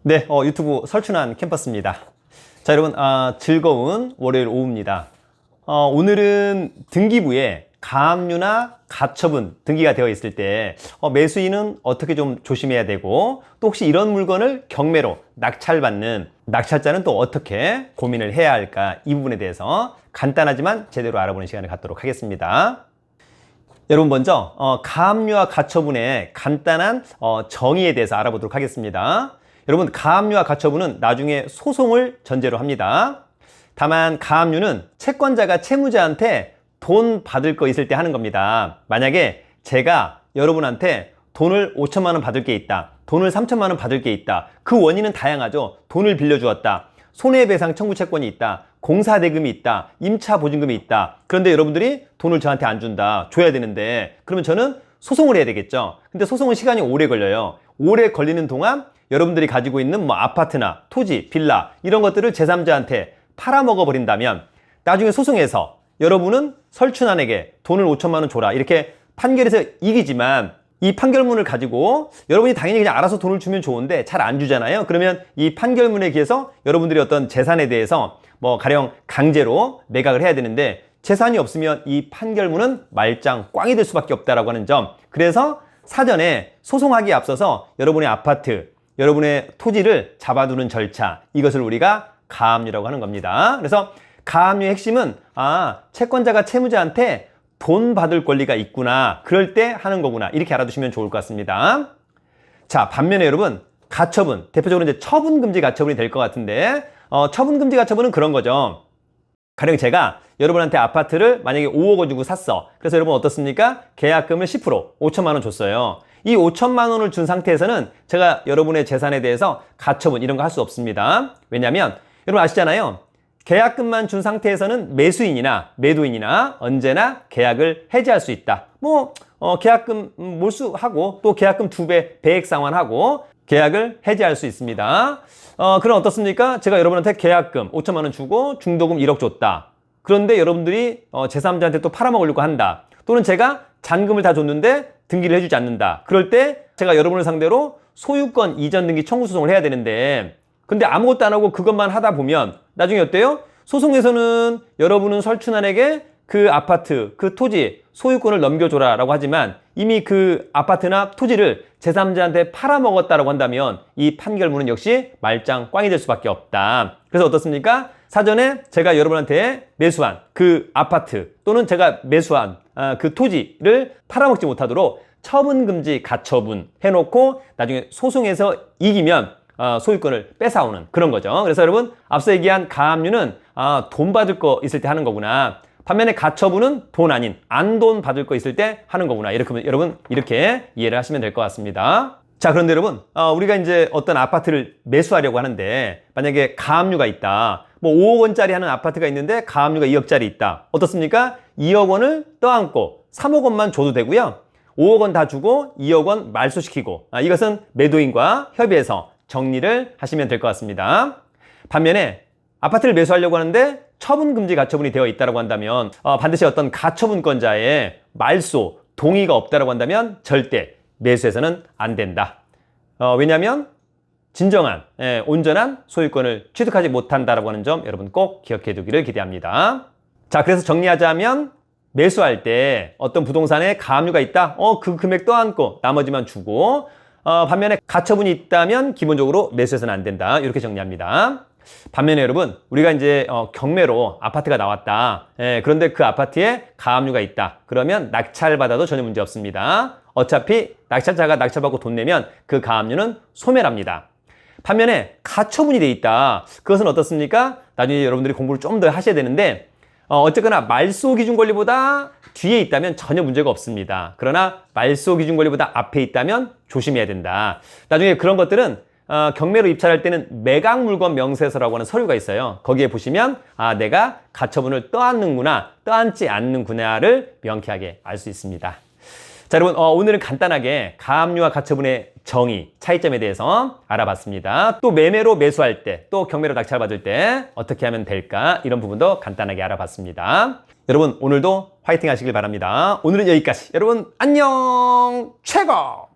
네, 유튜브 설춘환 캠퍼스입니다. 자, 여러분, 즐거운 월요일 오후입니다. 오늘은 등기부에 가압류나 가처분 등기가 되어 있을 때 매수인은 어떻게 좀 조심해야 되고, 또 혹시 이런 물건을 경매로 낙찰받는 낙찰자는 또 어떻게 고민을 해야 할까, 이 부분에 대해서 간단하지만 제대로 알아보는 시간을 갖도록 하겠습니다. 여러분, 먼저 가압류와 가처분의 간단한 정의에 대해서 알아보도록 하겠습니다. 여러분, 가압류와 가처분은 나중에 소송을 전제로 합니다. 다만 가압류는 채권자가 채무자한테 돈 받을 거 있을 때 하는 겁니다. 만약에 제가 여러분한테 돈을 5천만 원 받을 게 있다, 돈을 3천만 원 받을 게 있다. 그 원인은 다양하죠. 돈을 빌려주었다, 손해배상 청구 채권이 있다, 공사대금이 있다, 임차보증금이 있다. 그런데 여러분들이 돈을 저한테 안 준다, 줘야 되는데, 그러면 저는 소송을 해야 되겠죠. 근데 소송은 시간이 오래 걸려요. 오래 걸리는 동안 여러분들이 가지고 있는 아파트나 토지, 빌라 이런 것들을 제3자한테 팔아먹어 버린다면, 나중에 소송에서 여러분은 설춘환에게 돈을 5천만 원 줘라 이렇게 판결에서 이기지만, 이 판결문을 가지고 여러분이 당연히 그냥 알아서 돈을 주면 좋은데 잘 안 주잖아요. 그러면 이 판결문에 의해서 여러분들이 어떤 재산에 대해서 가령 강제로 매각을 해야 되는데, 재산이 없으면 이 판결문은 말짱 꽝이 될 수밖에 없다라고 하는 점. 그래서 사전에 소송하기에 앞서서 여러분의 아파트, 여러분의 토지를 잡아두는 절차, 이것을 우리가 가압류라고 하는 겁니다. 그래서 가압류의 핵심은 채권자가 채무자한테 돈 받을 권리가 있구나, 그럴 때 하는 거구나, 이렇게 알아두시면 좋을 것 같습니다. 자, 반면에 여러분, 가처분, 대표적으로 이제 처분금지 가처분이 될 것 같은데, 처분금지 가처분은 그런 거죠. 가령 제가 여러분한테 아파트를 만약에 5억 원 주고 샀어. 그래서 여러분 어떻습니까? 계약금을 10%, 5천만 원 줬어요. 이 5천만 원을 준 상태에서는 제가 여러분의 재산에 대해서 가처분 이런 거 할 수 없습니다. 왜냐하면 여러분 아시잖아요. 계약금만 준 상태에서는 매수인이나 매도인이나 언제나 계약을 해지할 수 있다. 계약금 몰수하고 또 계약금 2배 배액 상환하고 계약을 해지할 수 있습니다. 그럼 어떻습니까? 제가 여러분한테 계약금 5천만 원 주고 중도금 1억 줬다. 그런데 여러분들이 제3자한테 또 팔아먹으려고 한다. 또는 제가 잔금을 다 줬는데 등기를 해주지 않는다. 그럴 때 제가 여러분을 상대로 소유권 이전 등기 청구 소송을 해야 되는데, 근데 아무것도 안 하고 그것만 하다 보면 나중에 어때요? 소송에서는 여러분은 설춘환에게 그 아파트, 그 토지, 소유권을 넘겨줘라 라고 하지만 이미 그 아파트나 토지를 제3자한테 팔아먹었다라고 한다면 이 판결문은 역시 말짱 꽝이 될 수밖에 없다. 그래서 어떻습니까? 사전에 제가 여러분한테 매수한 그 아파트 또는 제가 매수한 그 토지를 팔아먹지 못하도록 처분금지 가처분 해놓고 나중에 소송에서 이기면 소유권을 뺏어오는 그런 거죠. 그래서 여러분, 앞서 얘기한 가압류는 돈 받을 거 있을 때 하는 거구나. 반면에 가처분은 돈 아닌 안 돈 받을 거 있을 때 하는 거구나. 이렇게 여러분 이렇게 이해를 하시면 될 것 같습니다. 자, 그런데 여러분, 우리가 이제 어떤 아파트를 매수하려고 하는데 만약에 가압류가 있다. 5억 원짜리 하는 아파트가 있는데 가압류가 2억짜리 있다. 어떻습니까? 2억 원을 떠안고 3억 원만 줘도 되고요. 5억 원 다 주고 2억 원 말소시키고, 이것은 매도인과 협의해서 정리를 하시면 될 것 같습니다. 반면에 아파트를 매수하려고 하는데 처분금지 가처분이 되어 있다고 한다면, 반드시 어떤 가처분권자의 말소, 동의가 없다고 한다면 절대 매수해서는 안 된다. 왜냐하면 진정한, 온전한 소유권을 취득하지 못한다라고 하는 점 여러분 꼭 기억해 두기를 기대합니다. 자, 그래서 정리하자면 매수할 때 어떤 부동산에 가압류가 있다? 그 금액 떠안고 나머지만 주고, 반면에 가처분이 있다면 기본적으로 매수해서는 안 된다. 이렇게 정리합니다. 반면에 여러분, 우리가 이제 경매로 아파트가 나왔다. 그런데 그 아파트에 가압류가 있다. 그러면 낙찰받아도 전혀 문제 없습니다. 어차피 낙찰자가 낙찰받고 돈 내면 그 가압류는 소멸합니다. 반면에 가처분이 돼 있다. 그것은 어떻습니까? 나중에 여러분들이 공부를 좀 더 하셔야 되는데, 어쨌거나 말소 기준 권리보다 뒤에 있다면 전혀 문제가 없습니다. 그러나 말소 기준 권리보다 앞에 있다면 조심해야 된다. 나중에 그런 것들은 경매로 입찰할 때는 매각 물건 명세서라고 하는 서류가 있어요. 거기에 보시면 내가 가처분을 떠안는구나, 떠안지 않는구나를 명쾌하게 알 수 있습니다. 자, 여러분, 오늘은 간단하게 가압류와 가처분의 정의, 차이점에 대해서 알아봤습니다. 또 매매로 매수할 때, 또 경매로 낙찰받을 때 어떻게 하면 될까, 이런 부분도 간단하게 알아봤습니다. 여러분, 오늘도 화이팅 하시길 바랍니다. 오늘은 여기까지. 여러분, 안녕! 최고!